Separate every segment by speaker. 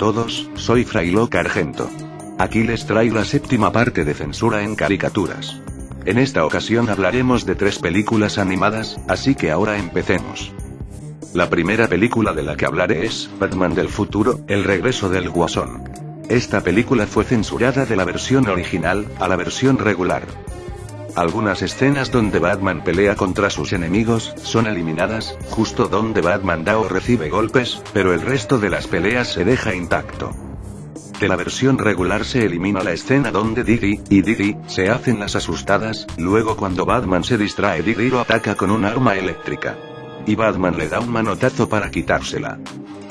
Speaker 1: todos, soy Frylock Argento. Aquí les traigo la séptima parte de Censura en Caricaturas. En esta ocasión hablaremos de 3 películas animadas, así que ahora empecemos. La primera película de la que hablaré es Batman del futuro, El regreso del Guasón. Esta película fue censurada de la versión original a la versión regular. Algunas escenas donde Batman pelea contra sus enemigos son eliminadas, justo donde Batman da o recibe golpes, pero el resto de las peleas se deja intacto. De la versión regular se elimina la escena donde Didi y Didi se hacen las asustadas, luego cuando Batman se distrae Didi lo ataca con un arma eléctrica. Y Batman le da un manotazo para quitársela.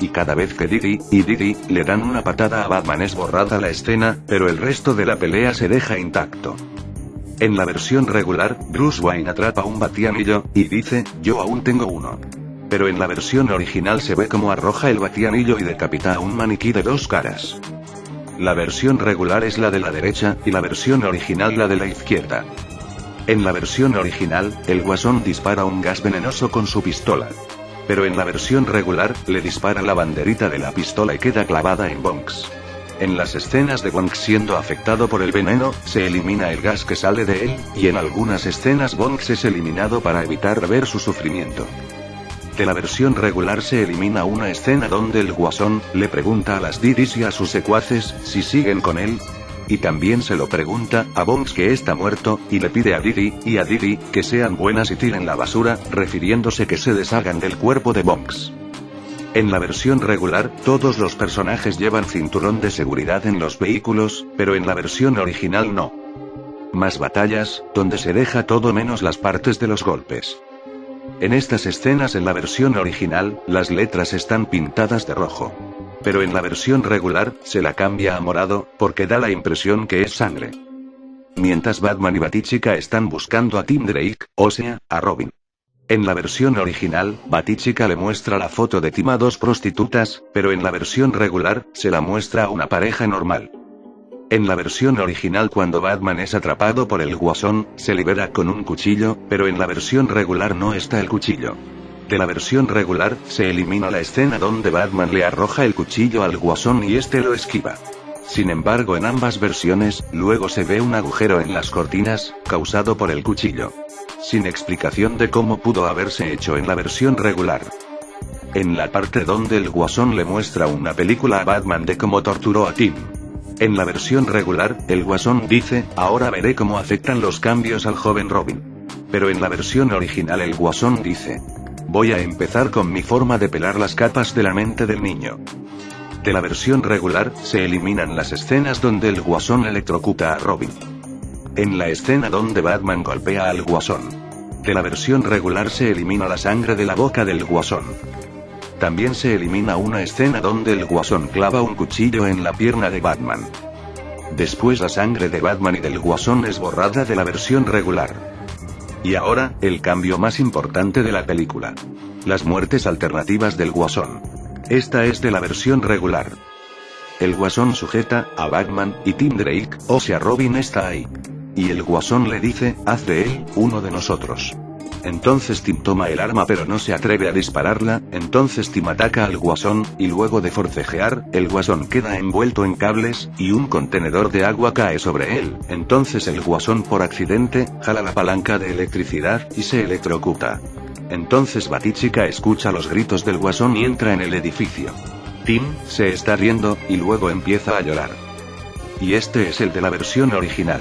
Speaker 1: Y cada vez que Didi y Didi le dan una patada a Batman es borrada la escena, pero el resto de la pelea se deja intacto. En la versión regular, Bruce Wayne atrapa un batianillo, y dice, yo aún tengo uno. Pero en la versión original se ve como arroja el batianillo y decapita a un maniquí de 2 caras. La versión regular es la de la derecha, y la versión original la de la izquierda. En la versión original, el Guasón dispara un gas venenoso con su pistola. Pero en la versión regular, le dispara la banderita de la pistola y queda clavada en Bonks. En las escenas de Bonks siendo afectado por el veneno, se elimina el gas que sale de él, y en algunas escenas Bonks es eliminado para evitar ver su sufrimiento. De la versión regular se elimina una escena donde el Guasón le pregunta a las Didis y a sus secuaces si siguen con él. Y también se lo pregunta a Bonks que está muerto, y le pide a Didi y a Didi que sean buenas y tiren la basura, refiriéndose que se deshagan del cuerpo de Bonks. En la versión regular, todos los personajes llevan cinturón de seguridad en los vehículos, pero en la versión original no. Más batallas, donde se deja todo menos las partes de los golpes. En estas escenas en la versión original, las letras están pintadas de rojo. Pero en la versión regular, se la cambia a morado, porque da la impresión que es sangre. Mientras Batman y Batichica están buscando a Tim Drake, o sea, a Robin. En la versión original, Batichica le muestra la foto de Tim a 2 prostitutas, pero en la versión regular, se la muestra a una pareja normal. En la versión original cuando Batman es atrapado por el Guasón, se libera con un cuchillo, pero en la versión regular no está el cuchillo. De la versión regular, se elimina la escena donde Batman le arroja el cuchillo al Guasón y este lo esquiva. Sin embargo en ambas versiones, luego se ve un agujero en las cortinas, causado por el cuchillo. Sin explicación de cómo pudo haberse hecho en la versión regular. En la parte donde el Guasón le muestra una película a Batman de cómo torturó a Tim. En la versión regular, el Guasón dice, ahora veré cómo afectan los cambios al joven Robin. Pero en la versión original el Guasón dice, voy a empezar con mi forma de pelar las capas de la mente del niño. De la versión regular, se eliminan las escenas donde el Guasón electrocuta a Robin. En la escena donde Batman golpea al Guasón. De la versión regular se elimina la sangre de la boca del Guasón. También se elimina una escena donde el Guasón clava un cuchillo en la pierna de Batman. Después la sangre de Batman y del Guasón es borrada de la versión regular. Y ahora, el cambio más importante de la película. Las muertes alternativas del Guasón. Esta es de la versión regular. El Guasón sujeta a Batman y Tim Drake, o sea Robin está ahí. Y el Guasón le dice, haz de él uno de nosotros. Entonces Tim toma el arma pero no se atreve a dispararla, entonces Tim ataca al Guasón, y luego de forcejear, el Guasón queda envuelto en cables, y un contenedor de agua cae sobre él, entonces el Guasón por accidente, jala la palanca de electricidad, y se electrocuta. Entonces Batichica escucha los gritos del Guasón y entra en el edificio. Tim se está riendo, y luego empieza a llorar. Y este es el de la versión original.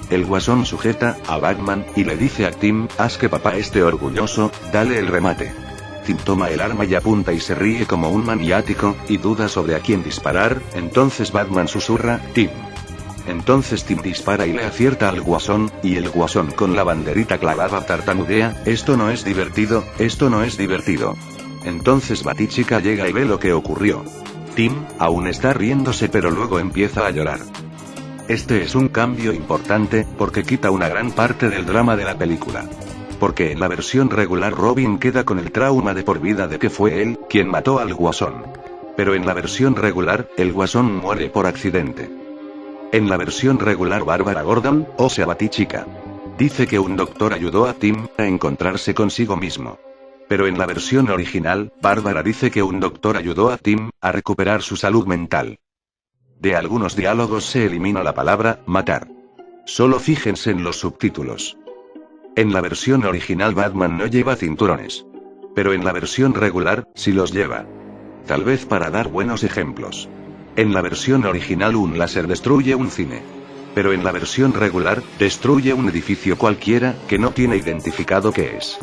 Speaker 1: El Guasón sujeta a Batman, y le dice a Tim, haz que papá esté orgulloso, dale el remate. Tim toma el arma y apunta y se ríe como un maniático, y duda sobre a quién disparar, entonces Batman susurra, Tim. Entonces Tim dispara y le acierta al Guasón, y el Guasón con la banderita clavada tartamudea, esto no es divertido, esto no es divertido. Entonces Batichica llega y ve lo que ocurrió. Tim aún está riéndose pero luego empieza a llorar. Este es un cambio importante, porque quita una gran parte del drama de la película. Porque en la versión regular Robin queda con el trauma de por vida de que fue él quien mató al Guasón. Pero en la versión regular, el Guasón muere por accidente. En la versión regular Bárbara Gordon, o sea Batichica, dice que un doctor ayudó a Tim a encontrarse consigo mismo. Pero en la versión original, Bárbara dice que un doctor ayudó a Tim a recuperar su salud mental. De algunos diálogos se elimina la palabra matar. Solo fíjense en los subtítulos. En la versión original Batman no lleva cinturones. Pero en la versión regular, sí los lleva. Tal vez para dar buenos ejemplos. En la versión original un láser destruye un cine. Pero en la versión regular, destruye un edificio cualquiera, que no tiene identificado qué es.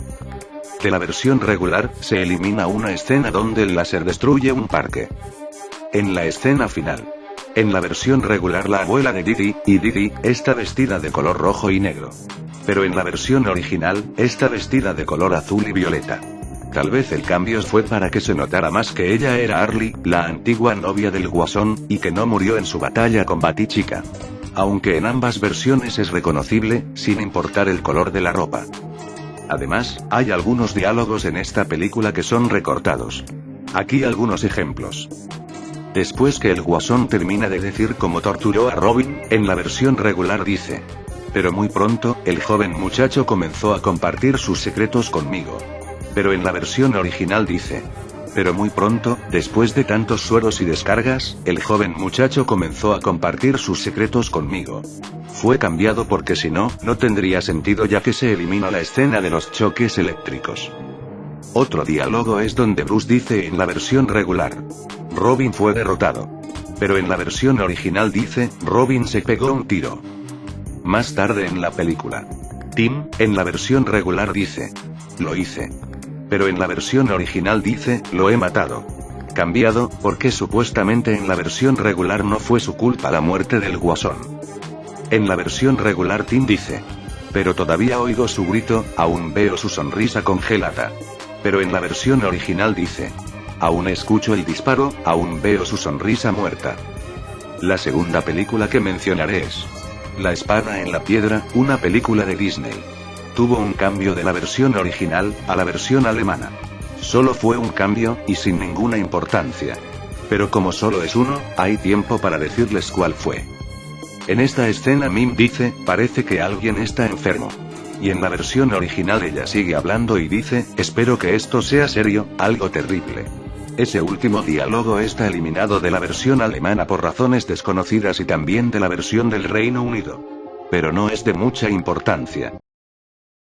Speaker 1: De la versión regular, se elimina una escena donde el láser destruye un parque. En la escena final. En la versión regular la abuela de Didi, y Didi, está vestida de color rojo y negro. Pero en la versión original, está vestida de color azul y violeta. Tal vez el cambio fue para que se notara más que ella era Harley, la antigua novia del Guasón, y que no murió en su batalla con Batichica. Aunque en ambas versiones es reconocible, sin importar el color de la ropa. Además, hay algunos diálogos en esta película que son recortados. Aquí algunos ejemplos. Después que el Guasón termina de decir cómo torturó a Robin, en la versión regular dice: pero muy pronto, el joven muchacho comenzó a compartir sus secretos conmigo. Pero en la versión original dice: pero muy pronto, después de tantos sueros y descargas, el joven muchacho comenzó a compartir sus secretos conmigo. Fue cambiado porque si no, no tendría sentido ya que se elimina la escena de los choques eléctricos. Otro diálogo es donde Bruce dice en la versión regular: Robin fue derrotado. Pero en la versión original dice: Robin se pegó un tiro. Más tarde en la película, Tim, en la versión regular dice: lo hice. Pero en la versión original dice: lo he matado. Cambiado, porque supuestamente en la versión regular no fue su culpa la muerte del Guasón. En la versión regular Tim dice: pero todavía oigo su grito, aún veo su sonrisa congelada. Pero en la versión original dice: aún escucho el disparo, aún veo su sonrisa muerta. La segunda película que mencionaré es La espada en la piedra, una película de Disney. Tuvo un cambio de la versión original a la versión alemana. Solo fue un cambio, y sin ninguna importancia. Pero como solo es uno, hay tiempo para decirles cuál fue. En esta escena Mim dice: parece que alguien está enfermo. Y en la versión original ella sigue hablando y dice: espero que esto sea serio, algo terrible. Ese último diálogo está eliminado de la versión alemana por razones desconocidas y también de la versión del Reino Unido. Pero no es de mucha importancia.